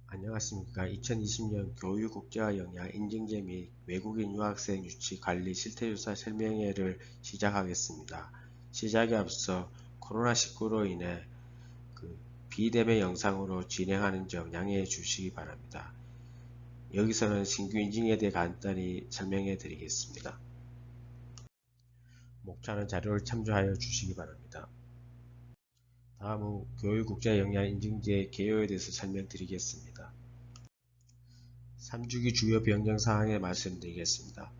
안녕하십니까. 2020년 교육국제화 역량 인증제 및 외국인 유학생 유치 관리 실태조사 설명회를 시작하겠습니다. 시작에 앞서 코로나19로 인해 비대면 영상으로 진행하는 점 양해해 주시기 바랍니다. 여기서는 신규 인증에 대해 간단히 설명해 드리겠습니다. 목차는 자료를 참조하여 주시기 바랍니다. 다음은 교육국제화 역량 인증제 개요에 대해서 설명드리겠습니다. 3주기 주요 변경 사항에 말씀드리겠습니다.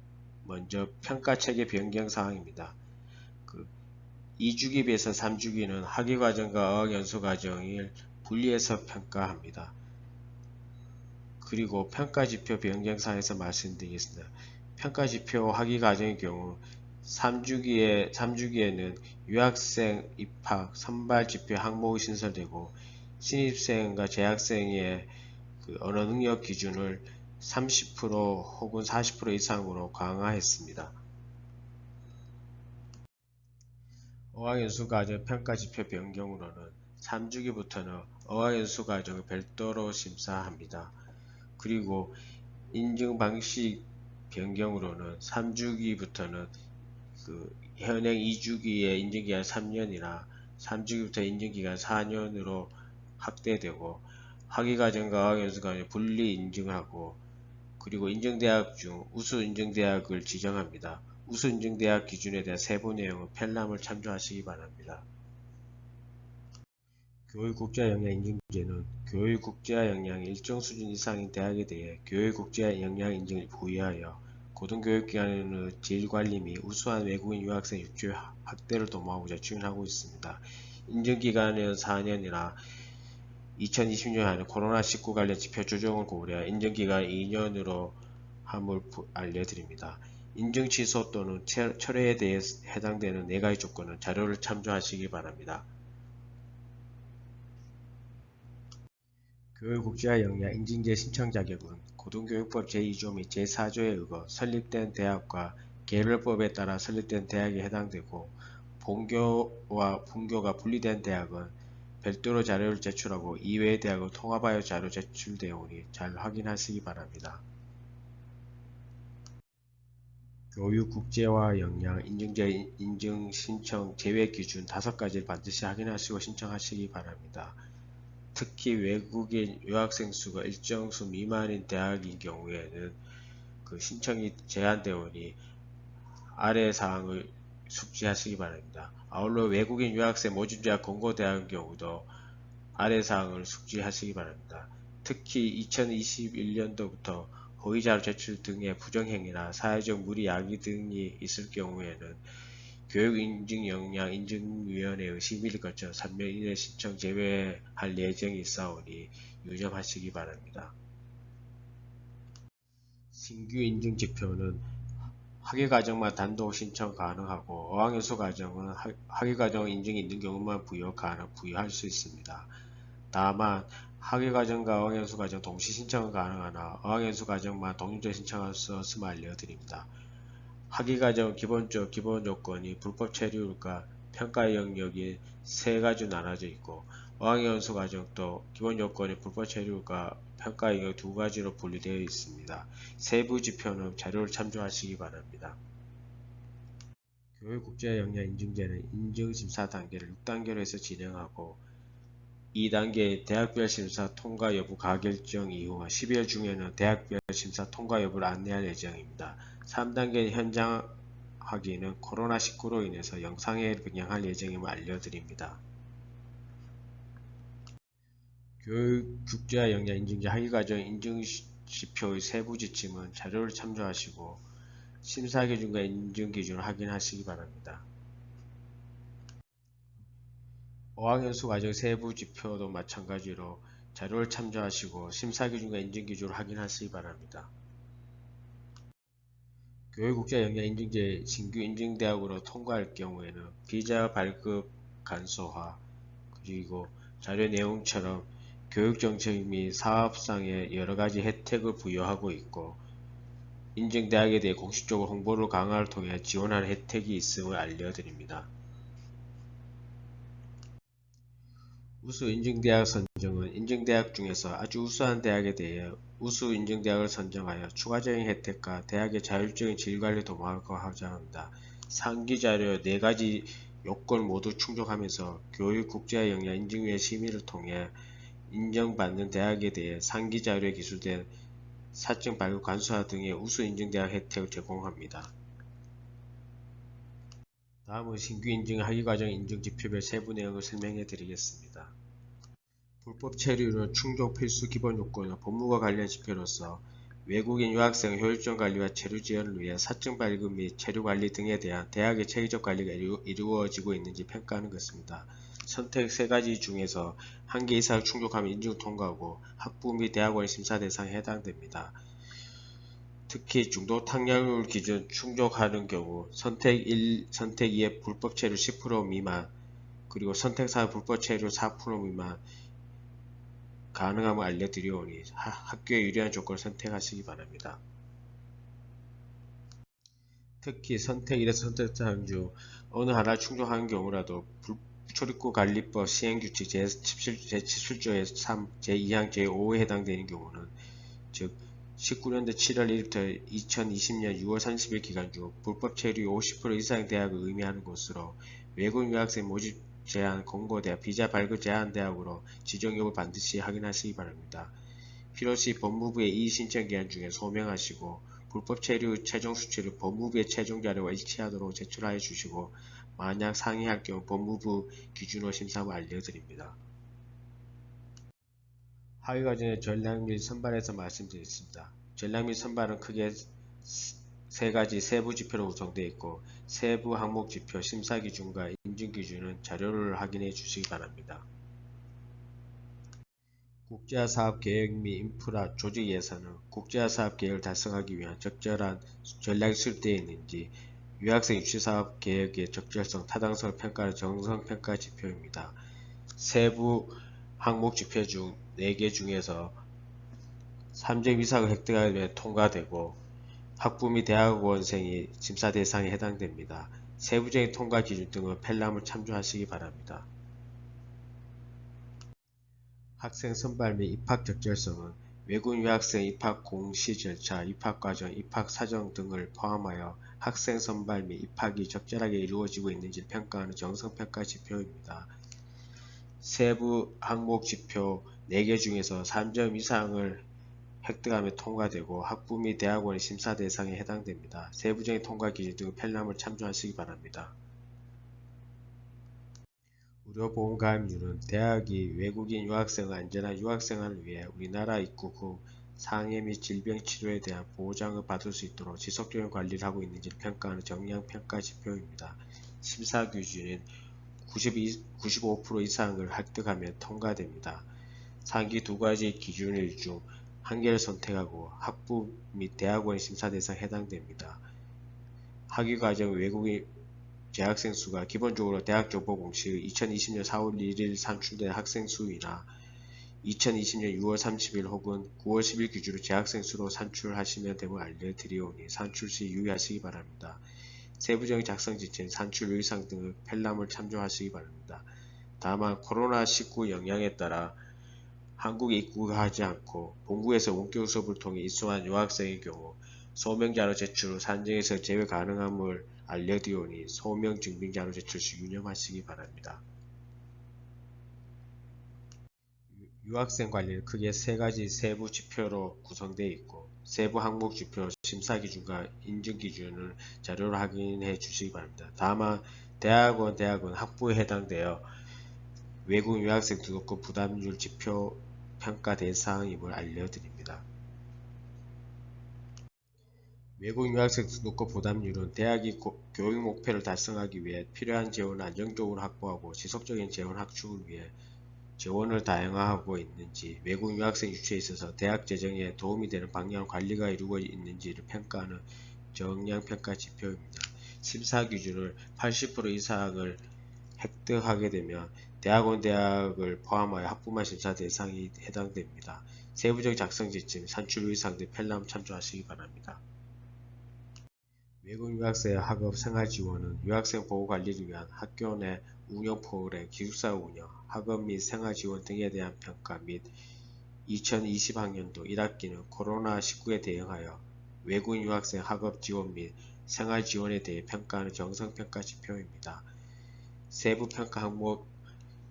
먼저 평가체계 변경 사항입니다. 2주기에 비해서 3주기는 학위과정과 어학연수과정을 분리해서 평가합니다. 그리고 평가지표 변경 사항에서 말씀드리겠습니다. 평가지표 학위과정의 경우 3주기에는 유학생 입학 선발지표 항목이 신설되고 신입생과 재학생의 언어 능력 기준을 30% 혹은 40% 이상으로 강화했습니다. 어학연수과정 평가지표 변경으로는 3주기부터는 어학연수과정을 별도로 심사합니다. 그리고 인증방식 변경으로는 3주기부터는 현행 2주기의 인증기간 3년이나 3주기부터 인증기간 4년으로 확대되고 학위과정과 어학연수과정을 분리 인증하고 그리고 인증대학 중 우수 인증대학을 지정합니다. 우수 인증대학 기준에 대한 세부 내용은 편람을 참조하시기 바랍니다. 교육국제화 역량 인증제는 교육국제화 역량이 일정 수준 이상인 대학에 대해 교육국제화 역량 인증을 부여하여 고등교육기관의 질관리 및 우수한 외국인 유학생 유치 확대를 도모하고자 추진하고 있습니다. 인증기간은 4년이나 2020년에는 코로나19 관련 지표 조정을 고려해 인증기간 2년으로 함을 알려드립니다. 인증 취소 또는 철회에 대해 해당되는 4가지 조건은 자료를 참조하시기 바랍니다. 교육국제화 역량 인증제 신청 자격은 고등교육법 제2조 및 제4조에 의거 설립된 대학과 개별법에 따라 설립된 대학에 해당되고 본교와 분교가 분리된 대학은 별도로 자료를 제출하고 이외의 대학을 통합하여 자료 제출되오니 잘 확인하시기 바랍니다. 교육국제화 역량 인증제 인증 신청 제외 기준 5가지를 반드시 확인하시고 신청하시기 바랍니다. 특히 외국인 유학생 수가 일정 수 미만인 대학인 경우에는 신청이 제한되오니 아래 사항을 숙지하시기 바랍니다. 아울러 외국인 유학생 모집자 권고대학의 경우도 아래 사항을 숙지하시기 바랍니다. 특히 2021년도부터 허위자료 제출 등의 부정행위나 사회적 무리 야기 등이 있을 경우에는 교육인증역량인증위원회의 심의를 거쳐 3년 이내 신청 제외할 예정이 있사오니 유념하시기 바랍니다. 신규 인증지표는 학위과정만 단독 신청 가능하고 어학연수과정은 학위과정 인증이 있는 경우만 부여할 수 있습니다. 다만 학위과정과 어학연수과정 동시 신청은 가능하나 어학연수과정만 독립적으로 신청할 수 없음을 알려드립니다. 학위과정 기본 요건이 불법 체류율과 평가 영역이 3가지로 나눠져 있고 어학연수 과정도 기본 요건이 불법 체류율과 평가 영역 2가지로 분리되어 있습니다. 세부 지표는 자료를 참조하시기 바랍니다. 교육국제화 역량 인증제는 인증심사 단계를 6단계로 해서 진행하고 2단계 대학별 심사 통과 여부 가결정 이후 12월 중에는 대학별 심사 통과 여부를 안내할 예정입니다. 3단계 현장 확인은 코로나19로 인해서 영상회의를 병행할 예정임을 알려드립니다. 교육국제화 역량 인증제 학위과정 인증지표의 세부 지침은 자료를 참조하시고 심사기준과 인증기준을 확인하시기 바랍니다. 어학연수 과정 세부 지표도 마찬가지로 자료를 참조하시고 심사기준과 인증기준을 확인하시기 바랍니다. 교육국제화 역량 인증제 신규 인증대학으로 통과할 경우에는 비자 발급 간소화 그리고 자료 내용처럼 교육정책 및 사업상의 여러가지 혜택을 부여하고 있고 인증대학에 대해 공식적으로 홍보를 강화를 통해 지원하는 혜택이 있음을 알려드립니다. 우수 인증대학 선정은 인증대학 중에서 아주 우수한 대학에 대해 우수 인증대학을 선정하여 추가적인 혜택과 대학의 자율적인 질관리 도모하고자 합니다. 상기 자료 4가지 요건 모두 충족하면서 교육 국제화 역량 인증위의 심의를 통해 인정받는 대학에 대해 상기 자료에 기술된 사증 발급 간소화 등의 우수 인증대학 혜택을 제공합니다. 다음은 신규 인증 학위과정 인증 지표별 세부 내용을 설명해 드리겠습니다. 불법 체류는 충족 필수 기본 요건은 법무와 관련 지표로서 외국인 유학생 효율적 관리와 체류 지원을 위해 사증 발급 및 체류 관리 등에 대한 대학의 체계적 관리가 이루어지고 있는지 평가하는 것입니다. 선택 3가지 중에서 1개 이상을 충족하면 인증 통과하고 학부 및 대학원 심사 대상에 해당됩니다. 특히 중도 탕약률 기준 충족하는 경우 선택 1, 선택 2의 불법 체류 10% 미만, 그리고 선택 4의 불법 체류 4% 미만 가능함을 알려드리오니 학교에 유리한 조건을 선택하시기 바랍니다. 특히 선택 1에서 선택 3 중 어느 하나를 충족하는 경우라도 출입국 관리법 시행규칙 제17조의 3, 제2항 제5에 해당되는 경우는 즉 19년도 7월 1일부터 2020년 6월 30일 기간 중 불법 체류 50% 이상의 대학을 의미하는 것으로 외국인 유학생 모집 제한 공고대학 비자 발급 제한 대학으로 지정 여부를 반드시 확인하시기 바랍니다. 필요시 법무부의 이의 신청 기한 중에 소명하시고 불법 체류 최종 수치를 법무부의 최종 자료와 일치하도록 제출하여 주시고 만약 상이할 경우 법무부 기준으로 심사함을 알려드립니다. 학위과정의 전략 및 선발에서 말씀드렸습니다. 전략 및 선발은 크게 3가지 세부 지표로 구성되어 있고 세부 항목 지표, 심사 기준과 인증 기준은 자료를 확인해 주시기 바랍니다. 국제화 사업 계획 및 인프라 조직 예산은 국제화 사업 계획을 달성하기 위한 적절한 전략이 수립되어 있는지 유학생 유치 사업 계획의 적절성, 타당성을 평가하는 정성 평가 지표입니다. 세부 항목 지표 중 4개 중에서 3점 이상을 획득하면 통과되고 학부 및 대학원생이 심사 대상에 해당됩니다. 세부적인 통과 기준 등은 펠람을 참조하시기 바랍니다. 학생 선발 및 입학 적절성은 외국인 유학생 입학 공시 절차, 입학과정, 입학사정 등을 포함하여 학생 선발 및 입학이 적절하게 이루어지고 있는지를 평가하는 정성평가 지표입니다. 세부 항목 지표 4개 중에서 3점 이상을 획득하면 통과되고 학부 및 대학원의 심사 대상에 해당됩니다. 세부적인 통과 기준 등 펠람을 참조하시기 바랍니다. 의료보험 가입률은 대학이 외국인 유학생의 안전한 유학생활을 위해 우리나라 입국 후 상해 및 질병 치료에 대한 보장을 받을 수 있도록 지속적인 관리를 하고 있는지를 평가하는 정량평가 지표입니다. 심사 기준인 95% 이상을 획득하면 통과됩니다. 상기 2가지 기준일 중 1개를 선택하고 학부 및 대학원의 심사 대상에 해당됩니다. 학위과정 외국인 재학생 수가 기본적으로 대학정보공시의 2020년 4월 1일 산출된 학생 수이나 2020년 6월 30일 혹은 9월 10일 기준으로 재학생 수로 산출하시면 됨을 알려드리오니 산출 시 유의하시기 바랍니다. 세부적인 작성 지침, 산출 의상 등의 펠람을 참조하시기 바랍니다. 다만 코로나19 영향에 따라 한국에 입국하지 않고 본국에서 원격 수업을 통해 입소한 유학생의 경우 소명자료 제출 후 산정에서 제외 가능함을 알려드리오니 소명 증빙자료 제출 시 유념하시기 바랍니다. 유학생 관리는 크게 3가지 세부 지표로 구성되어 있고 세부 항목 지표, 심사 기준과 인증 기준을 자료로 확인해 주시기 바랍니다. 다만 대학원 학부에 해당되어 외국 유학생 등록금 부담률 지표 평가 대상임을 알려드립니다. 외국 유학생 등록금 부담률은 대학이 교육 목표를 달성하기 위해 필요한 재원을 안정적으로 확보하고 지속적인 재원 확충을 위해 재원을 다양화하고 있는지, 외국 유학생 유치에 있어서 대학 재정에 도움이 되는 방향 관리가 이루어지고 있는지를 평가하는 정량평가 지표입니다. 심사 기준을 80% 이상을 획득하게 되면 대학을 포함하여 학부만 심사 대상이 해당됩니다. 세부적 작성 지침, 산출 의상 등 펠람 참조하시기 바랍니다. 외국 유학생의 학업 생활 지원은 유학생 보호 관리를 위한 학교 내 운영 프로그램, 기숙사 운영, 학업 및 생활 지원 등에 대한 평가 및 2020학년도 1학기는 코로나19에 대응하여 외국인 유학생 학업 지원 및 생활 지원에 대해 평가하는 정성평가 지표입니다. 세부 평가 항목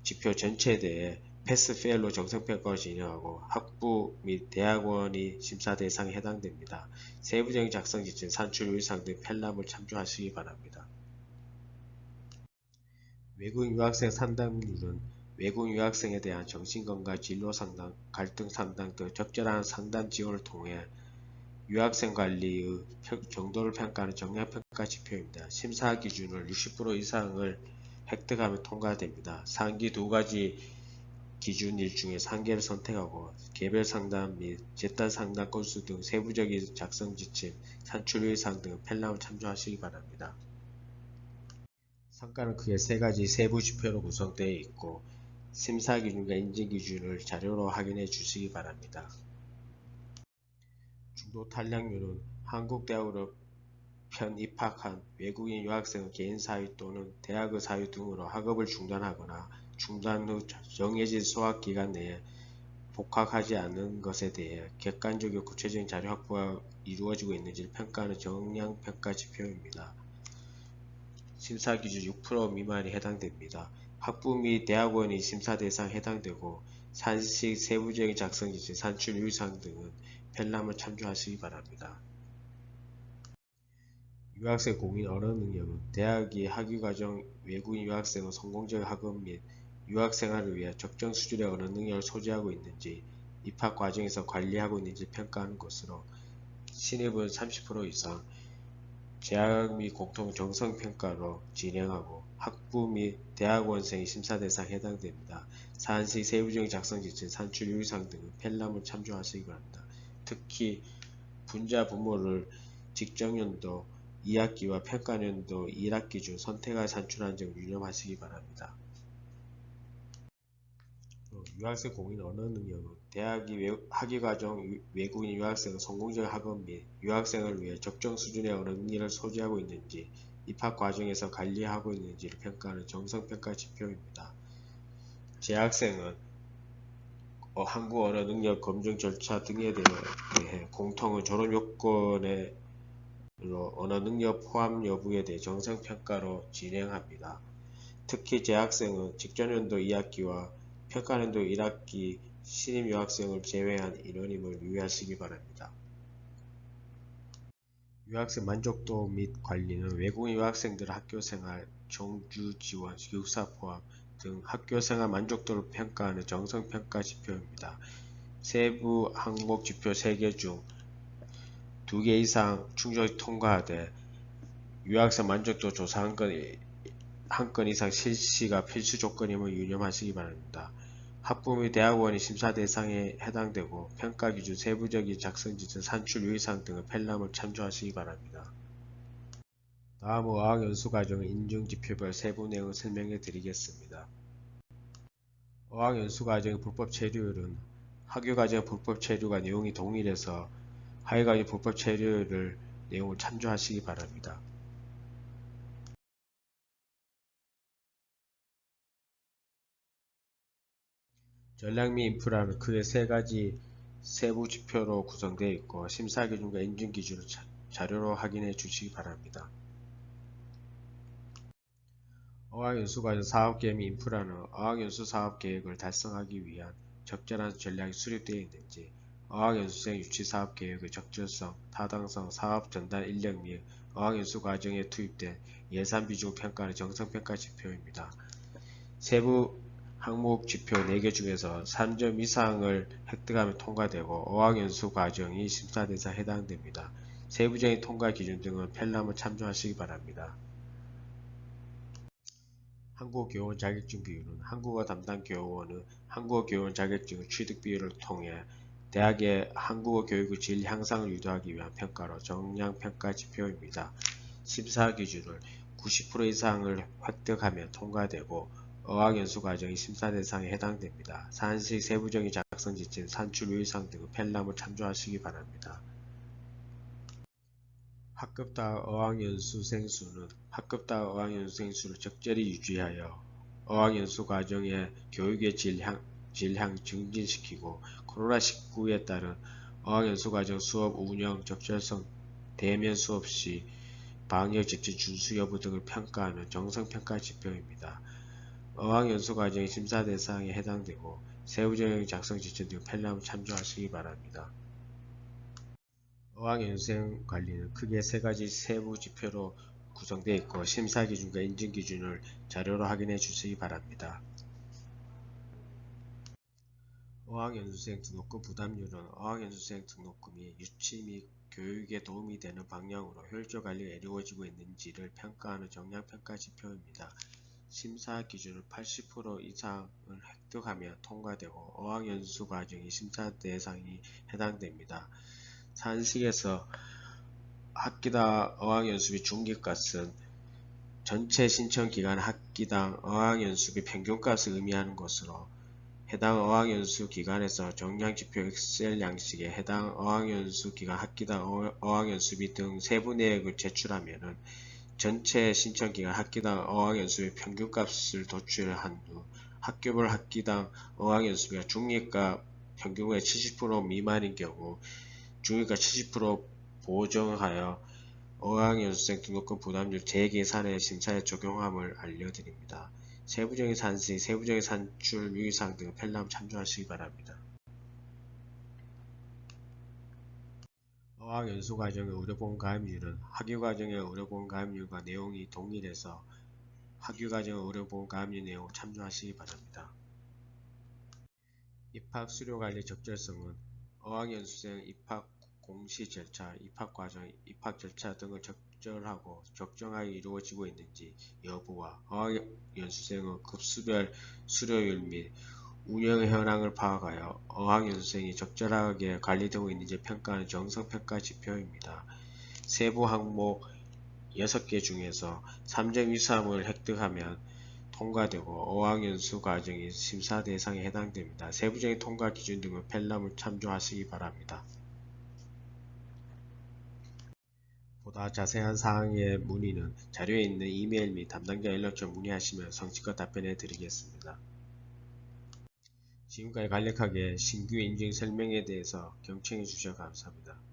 지표 전체에 대해 패스페일로 정성평가를 진행하고 학부 및 대학원이 심사 대상에 해당됩니다. 세부적인 작성 지침, 산출 요일사항 등 펠람을 참조하시기 바랍니다. 외국인 유학생 상담률은 외국인 유학생에 대한 정신건강 진로 상담, 갈등 상담 등 적절한 상담 지원을 통해 유학생 관리의 정도를 평가하는 정량평가 지표입니다. 심사 기준을 60% 이상을 획득하면 통과됩니다. 상기 두 가지 기준일 중에서 한 개를 선택하고 개별 상담 및 재단 상담 건수 등 세부적인 작성 지침, 산출요일 사항 등은 펠람을 참조하시기 바랍니다. 성과는 크게 세 가지 세부 지표로 구성되어 있고 심사 기준과 인증 기준을 자료로 확인해 주시기 바랍니다. 중도 탈락률은 한국 대학으로 편입학한 외국인 유학생은 개인 사유 또는 대학의 사유 등으로 학업을 중단하거나 중단 후 정해진 수학기간 내에 복학하지 않는 것에 대해 객관적이고 구체적인 자료 확보가 이루어지고 있는지를 평가하는 정량평가 지표입니다. 심사 기준 6% 미만이 해당됩니다. 학부 및 대학원이 심사 대상에 해당되고 산식 세부적인 작성 지침, 산출 유의사항 등은 펠람을 참조하시기 바랍니다. 유학생 공인 언어 능력은 대학이 학위과정 외국인 유학생의 성공적인 학업 및 유학생활을 위해 적정 수준의 언어 능력을 소지하고 있는지 입학 과정에서 관리하고 있는지 평가하는 것으로 신입은 30% 이상, 재학 및 공통 정성평가로 진행하고 학부 및 대학원생이 심사 대상에 해당됩니다. 사안식 세부적인 작성 지침, 산출 유의사항 등은 펠람을 참조하시기 바랍니다. 특히 분자 부모를 직전연도 2학기와 평가연도 1학기 중 선택하여 산출한 점을 유념하시기 바랍니다. 유학생 공인 언어 능력은 대학이 학위과정 외국인 유학생의 성공적인 학업 및 유학생을 위해 적정 수준의 언어 능력을 소지하고 있는지 입학 과정에서 관리하고 있는지를 평가하는 정성평가 지표입니다. 재학생은 한국 언어 능력 검증 절차 등에 대해 공통의 졸업 요건에 언어 능력 포함 여부에 대해 정성평가로 진행합니다. 특히 재학생은 직전연도 2학기와 평가연도 1학기 신입 유학생을 제외한 인원임을 유의하시기 바랍니다. 유학생 만족도 및 관리는 외국인 유학생들의 학교생활, 정주 지원, 기숙사 포함 등 학교생활 만족도를 평가하는 정성평가 지표입니다. 세부 항목 지표 3개 중 2개 이상 충족히 통과하되 유학생 만족도 조사 한 건 이상 실시가 필수 조건임을 유념하시기 바랍니다. 학부 및 대학원이 심사 대상에 해당되고 평가 기준 세부적인 작성 지침, 산출 유의사항 등의 펠람을 참조하시기 바랍니다. 다음은 어학연수과정 인증지표별 세부 내용을 설명해 드리겠습니다. 어학연수과정의 불법 체류율은 학위과정 불법 체류가 내용이 동일해서 학위과정 불법 체류율을 내용을 참조하시기 바랍니다. 전략 및 인프라는 크게 세 가지 세부 지표로 구성되어 있고 심사 기준과 인증 기준을 자료로 확인해 주시기 바랍니다. 어학연수과정 사업계획 및 인프라는 어학연수 사업계획을 달성하기 위한 적절한 전략이 수립되어 있는지, 어학연수생 유치사업계획의 적절성, 타당성, 사업 전달 인력 및 어학연수 과정에 투입된 예산 비중 평가는 정성평가 지표입니다. 세부 항목 지표 4개 중에서 3점 이상을 획득하면 통과되고 어학연수 과정이 심사 대상에 해당됩니다. 세부적인 통과 기준 등은 펠람을 참조하시기 바랍니다. 한국어 교원 자격증 비율은 한국어 담당 교원의 한국어 교원 자격증 취득 비율을 통해 대학의 한국어 교육의 질 향상을 유도하기 위한 평가로 정량평가 지표입니다. 심사 기준을 90% 이상을 획득하면 통과되고 어학연수 과정이 심사 대상에 해당됩니다. 사안식 세부적인 작성 지침, 산출 유의사항 등의 펠람을 참조하시기 바랍니다. 학급당 어학연수생 수는 학급당 어학연수생수를 적절히 유지하여 어학연수 과정의 교육의 질향 증진시키고 코로나19에 따른 어학연수 과정 수업 운영 적절성, 대면 수업 시 방역 지침 준수 여부 등을 평가하는 정성평가 지표입니다. 어학연수 과정의 심사 대상에 해당되고 세부전형 작성 지침 등 편람을 참조하시기 바랍니다. 어학연수생 관리는 크게 세 가지 세부 지표로 구성되어 있고 심사 기준과 인증 기준을 자료로 확인해 주시기 바랍니다. 어학연수생 등록금 부담률은 어학연수생 등록금이 유치 및 교육에 도움이 되는 방향으로 효율적 관리가 이루어지고 있는지를 평가하는 정량평가 지표입니다. 심사 기준은 80% 이상을 획득하면 통과되고 어학연수 과정이 심사 대상이 해당됩니다. 산식에서 학기당 어학연수비 중기값은 전체 신청기간 학기당 어학연수비 평균값을 의미하는 것으로 해당 어학연수 기간에서 정량지표 엑셀 양식에 해당 어학연수 기간 학기당 어학연수비 등 세부 내역을 제출하면 전체 신청기간 학기당 어학연수비 평균값을 도출한 후 학교별 학기당 어학연수비가 중위값 평균의 70% 미만인 경우 중위값 70% 보정하여 어학연수생 등록금 부담률 재계산의 심사에 적용함을 알려드립니다. 세부적인 산식, 세부적인 산출 유의사항 등을 편람 참조하시기 바랍니다. 어학연수 과정의 의료보험 가입률은 학위과정의 의료보험 가입률과 내용이 동일해서 학위과정의 의료보험 가입률 내용을 참조하시기 바랍니다. 입학 수료관리 적절성은 어학연수생 입학 공시 절차, 입학과정, 입학 절차 등을 적절하고 적정하게 이루어지고 있는지 여부와 어학연수생의 급수별 수료율 및 운영 현황을 파악하여 어학연수생이 적절하게 관리되고 있는지 평가하는 정성평가 지표입니다. 세부 항목 6개 중에서 3점 이상을 획득하면 통과되고 어학연수 과정이 심사 대상에 해당됩니다. 세부적인 통과 기준 등을 편람을 참조하시기 바랍니다. 보다 자세한 사항의 문의는 자료에 있는 이메일 및 담당자 연락처 문의하시면 성실껏 답변해 드리겠습니다. 지금까지 간략하게 신규 인증 설명에 대해서 경청해 주셔서 감사합니다.